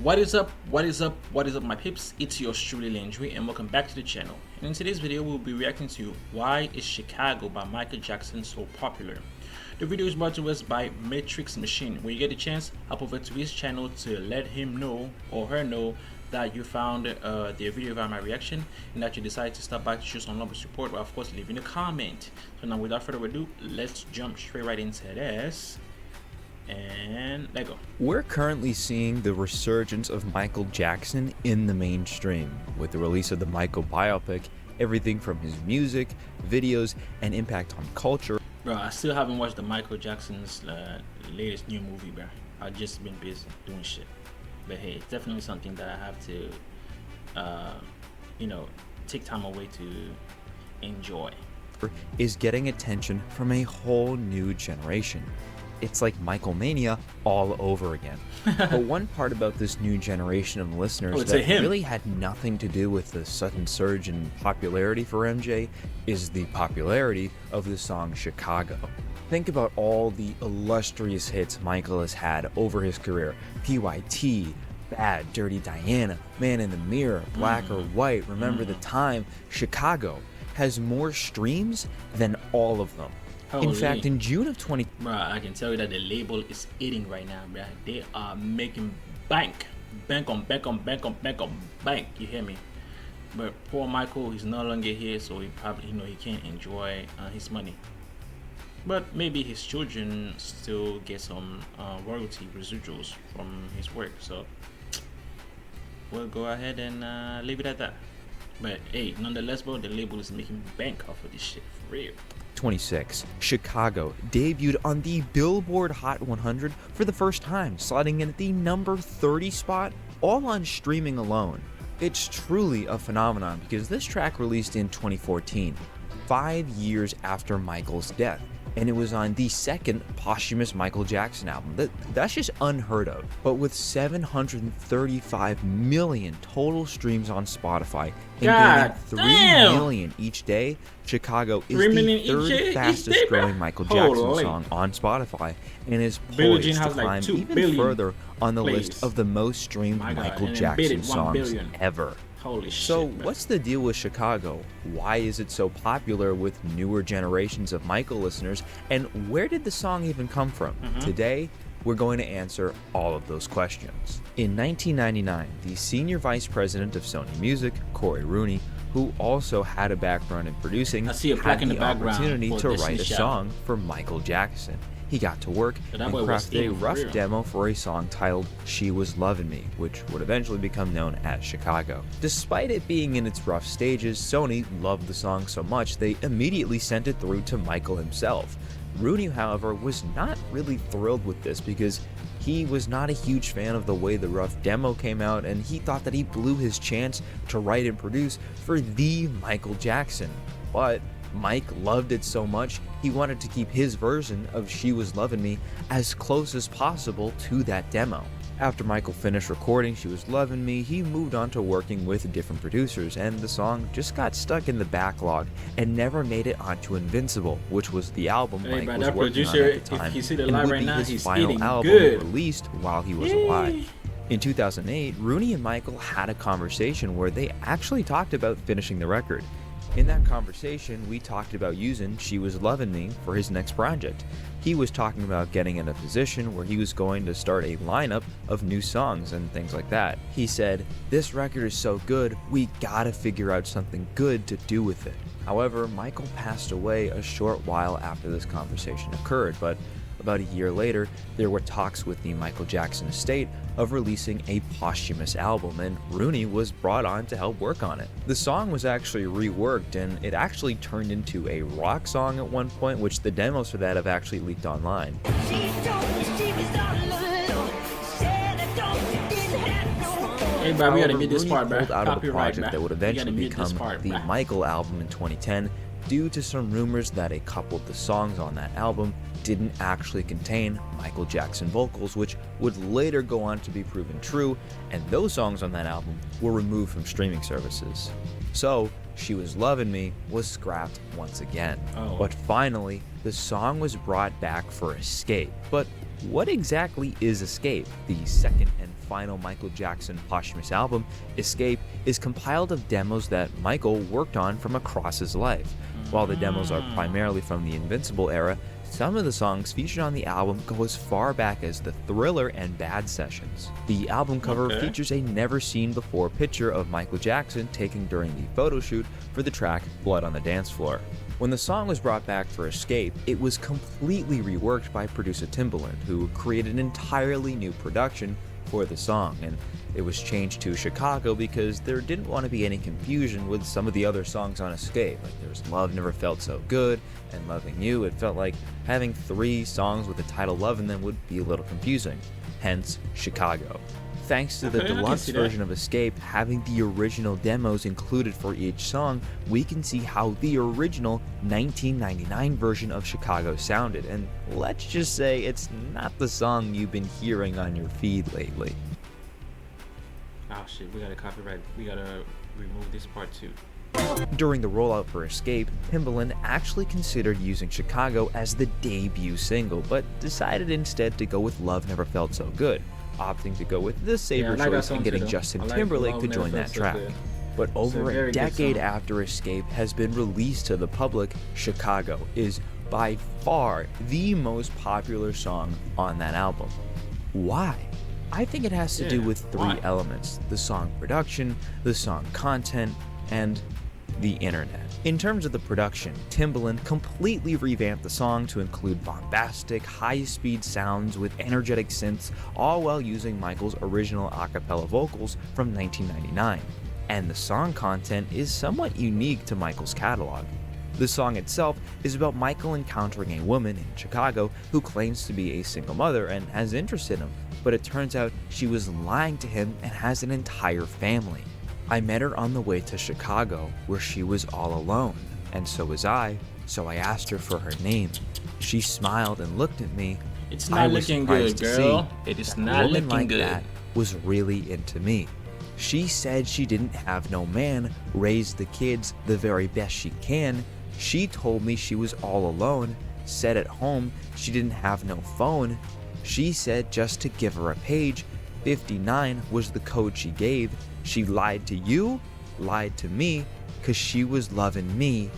What is up? What is up? What is up, my peeps? It's yours truly, Landry, and welcome back to the channel. And in today's video, we'll be reacting to Why is Chicago by Michael Jackson so popular? The video is brought to us by Matrix Machine. When you get a chance, hop over to his channel to let him know or her know that you found the video via my reaction and that you decided to stop by to show some love and support, but of course leaving a comment. So now without further ado, let's jump straight right into this. And let go. We're currently seeing the resurgence of Michael Jackson in the mainstream. With the release of the Michael biopic, everything from his music, videos, and impact on culture. Bro, I still haven't watched the Michael Jackson's latest new movie, bro. I've just been busy doing shit. But hey, it's definitely something that I have to, take time away to enjoy. Is getting attention from a whole new generation. It's like Michael Mania all over again. But one part about this new generation of listeners that really had nothing to do with the sudden surge in popularity for MJ is the popularity of the song Chicago. Think about all the illustrious hits Michael has had over his career. PYT, Bad, Dirty Diana, Man in the Mirror, Black or White, Remember the Time. Chicago has more streams than all of them. Holy. In fact, in June of 20... Bro, I can tell you that the label is eating right now, bro. They are making bank. Bank on bank on bank on bank on bank. You hear me? But poor Michael, he's no longer here, so he probably, he can't enjoy his money. But maybe his children still get some royalty residuals from his work. So we'll go ahead and leave it at that. But hey, nonetheless, bro, the label is making bank off of this shit for real. 26. Chicago debuted on the Billboard Hot 100 for the first time, slotting in at the number 30 spot, all on streaming alone. It's truly a phenomenon because this track released in 2014, 5 years after Michael's death, and it was on the second posthumous Michael Jackson album. That's just unheard of. But with 735 million total streams on Spotify and gaining 3 million each day, Chicago is the third fastest growing Michael Jackson song on Spotify and is poised to climb even further on the list of the most streamed Michael Jackson songs ever. Holy shit, so what's the deal with Chicago? Why is it so popular with newer generations of Michael listeners? And where did the song even come from? Today, we're going to answer all of those questions. In 1999, the senior vice president of Sony Music, Corey Rooney, who also had a background in producing, had the opportunity to write a song for Michael Jackson. He got to work and crafted a rough demo for a song titled She Was Lovin' Me, which would eventually become known as Chicago. Despite it being in its rough stages, Sony loved the song so much they immediately sent it through to Michael himself. Rooney, however, was not really thrilled with this because he was not a huge fan of the way the rough demo came out, and he thought that he blew his chance to write and produce for the Michael Jackson. But Mike loved it so much, he wanted to keep his version of She Was Lovin' Me as close as possible to that demo. After Michael finished recording She Was Lovin' Me, he moved on to working with different producers, and the song just got stuck in the backlog and never made it onto Invincible, which was the album Mike was working on at the time, and would be his final album released while he was alive. In 2008, Rooney and Michael had a conversation where they actually talked about finishing the record. In that conversation, we talked about using She Was Lovin' Me for his next project. He was talking about getting in a position where he was going to start a lineup of new songs and things like that. He said, "This record is so good, we gotta figure out something good to do with it." However, Michael passed away a short while after this conversation occurred, but about a year later, there were talks with the Michael Jackson estate of releasing a posthumous album, and Rooney was brought on to help work on it. The song was actually reworked, and it actually turned into a rock song at one point, which the demos for that have actually leaked online. Hey, bro, we gotta get this part, bro. Pulled out of the project that would eventually become the Michael album in 2010 due to some rumors that a couple of the songs on that album didn't actually contain Michael Jackson vocals, which would later go on to be proven true, and those songs on that album were removed from streaming services. So, She Was Lovin' Me was scrapped once again. But finally, the song was brought back for Escape. But what exactly is Escape? The second and final Michael Jackson posthumous album, Escape, is compiled of demos that Michael worked on from across his life. While the demos are primarily from the Invincible era, some of the songs featured on the album go as far back as the Thriller and Bad sessions. The album cover features a never-seen-before picture of Michael Jackson taken during the photo shoot for the track Blood on the Dance Floor. When the song was brought back for Escape, it was completely reworked by producer Timbaland, who created an entirely new production for the song, and it was changed to Chicago because there didn't want to be any confusion with some of the other songs on Escape. Like there was Love Never Felt So Good and Loving You. It felt like having 3 songs with the title Love in them would be a little confusing, hence Chicago. Thanks to the deluxe version of Escape having the original demos included for each song, we can see how the original 1999 version of Chicago sounded, and let's just say it's not the song you've been hearing on your feed lately. Oh shit, we gotta copyright. We gotta remove this part too. During the rollout for Escape, Timbaland actually considered using Chicago as the debut single, but decided instead to go with Love Never Felt So Good, opting to go with the safer choice and getting Justin Timberlake to join that track. But over a decade after Escape has been released to the public, Chicago is by far the most popular song on that album. Why? I think it has to do with 3 elements: the song production, the song content, and the internet. In terms of the production, Timbaland completely revamped the song to include bombastic, high-speed sounds with energetic synths, all while using Michael's original a cappella vocals from 1999. And the song content is somewhat unique to Michael's catalog. The song itself is about Michael encountering a woman in Chicago who claims to be a single mother and has interest in him, but it turns out she was lying to him and has an entire family. I met her on the way to Chicago, where she was all alone, and so was I, so I asked her for her name. She smiled and looked at me. It's not looking good, girl. It is not looking good. That was really into me. She said she didn't have no man, raised the kids the very best she can. She told me she was all alone, said at home she didn't have no phone. She said just to give her a page, 59 was the code she gave. She lied to you, lied to me, 'cause she was loving me.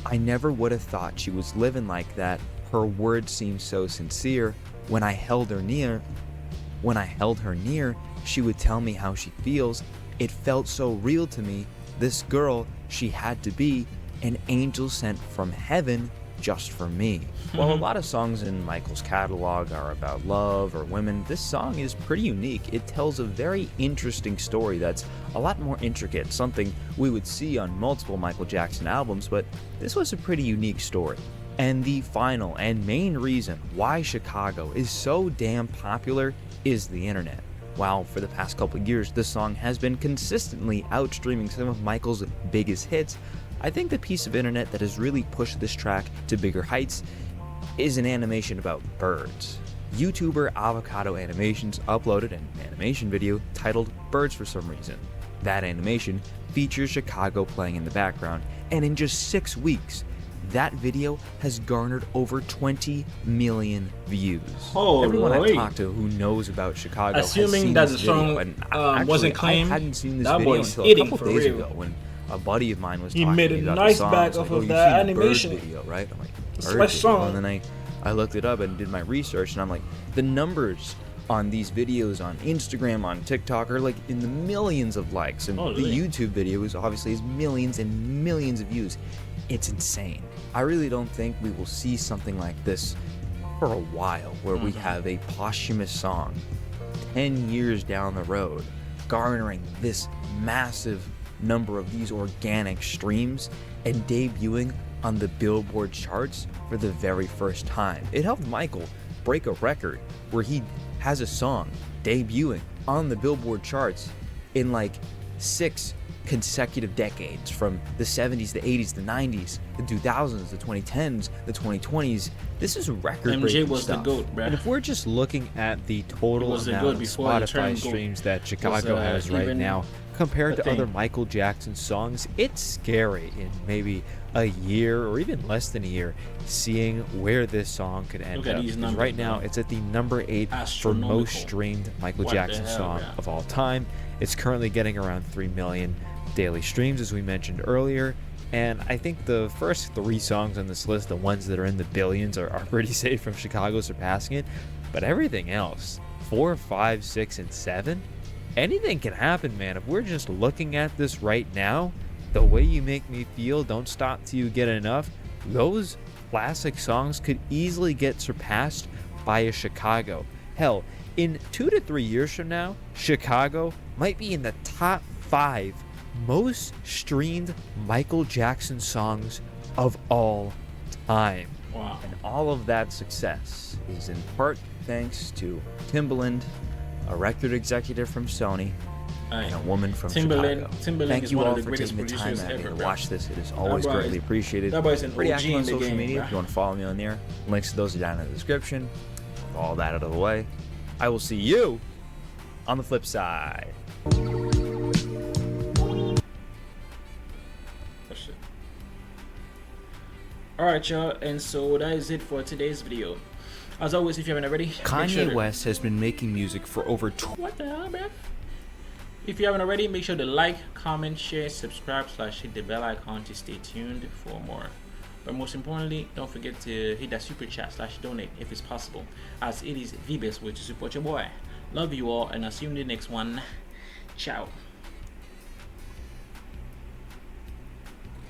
I never would have thought she was living like that. Her words seemed so sincere. When I held her near, she would tell me how she feels. It felt so real to me. This girl, she had to be an angel sent from heaven just for me. While a lot of songs in Michael's catalog are about love or women, this song is pretty unique. It tells a very interesting story that's a lot more intricate, something we would see on multiple Michael Jackson albums, but this was a pretty unique story. And the final and main reason why Chicago is so damn popular is the internet. While for the past couple of years this song has been consistently outstreaming some of Michael's biggest hits, I think the piece of internet that has really pushed this track to bigger heights is an animation about birds. YouTuber Avocado Animations uploaded an animation video titled Birds for some reason. That animation features Chicago playing in the background, and in just 6 weeks, that video has garnered over 20 million views. Everyone I talked to who knows about Chicago assuming has seen that this the song video, wasn't claimed, I hadn't seen this that video boy's until a couple for days real. ago when a buddy of mine was He talking made to a me about nice the song. bag It's off like, of "Oh, that you've seen animation." Bird video, right? I'm like, It's Bird my video. song. And then I looked it up and did my research, and I'm like, the numbers on these videos on Instagram, on TikTok are like in the millions of likes, and really? the YouTube video is obviously has millions and millions of views. It's insane. I really don't think we will see something like this for a while, where we have a posthumous song 10 years down the road garnering this massive number of these organic streams and debuting on the Billboard charts for the very first time. It helped Michael break a record where he has a song debuting on the Billboard charts in like 6 consecutive decades, from the 70s, the 80s, the 90s, the 2000s, the 2010s, the 2020s. This is record-breaking MJ was stuff. the GOAT, bruh. And if we're just looking at the total was the amount GOAT of before he Spotify turned GOAT. streams that Chicago has right even now compared to thing. other Michael Jackson songs, it's scary in maybe a year or even less than a year seeing where this song could end Look at up. these Because numbers, right now, man. it's at the number 8 for Astronomical. most streamed Michael What the Jackson hell, song yeah. of all time. It's currently getting around 3 million daily streams, as we mentioned earlier. And I think the first 3 songs on this list, the ones that are in the billions, are pretty safe from Chicago surpassing it. But everything else, 4, 5, 6, and 7, anything can happen, man. If we're just looking at this right now, The Way You Make Me Feel, Don't Stop Till You Get Enough, those classic songs could easily get surpassed by a Chicago. Hell, in 2 to 3 years from now, Chicago might be in the top 5 most streamed Michael Jackson songs of all time. Wow. And all of that success is in part thanks to Timbaland, a record executive from Sony, and a woman from Chicago. Timbaland Thank is you one all of the for greatest taking the time producers out of me ever, to bro. watch this. It is always That boy greatly is- appreciated. that boy is an Pretty OG active in on the social game, media bro. if you want to follow me on there. Links to those are down in the description. With all that out of the way, I will see you on the flip side. Alright, y'all, and so that is it for today's video. As always, if you haven't already, make Kanye sure to- West has been making music for over What the hell, man? If you haven't already, make sure to like, comment, share, subscribe, / hit the bell icon to stay tuned for more. But most importantly, don't forget to hit that super chat / donate if it's possible, as it is the best way to support your boy. Love you all, and I'll see you in the next one. Ciao.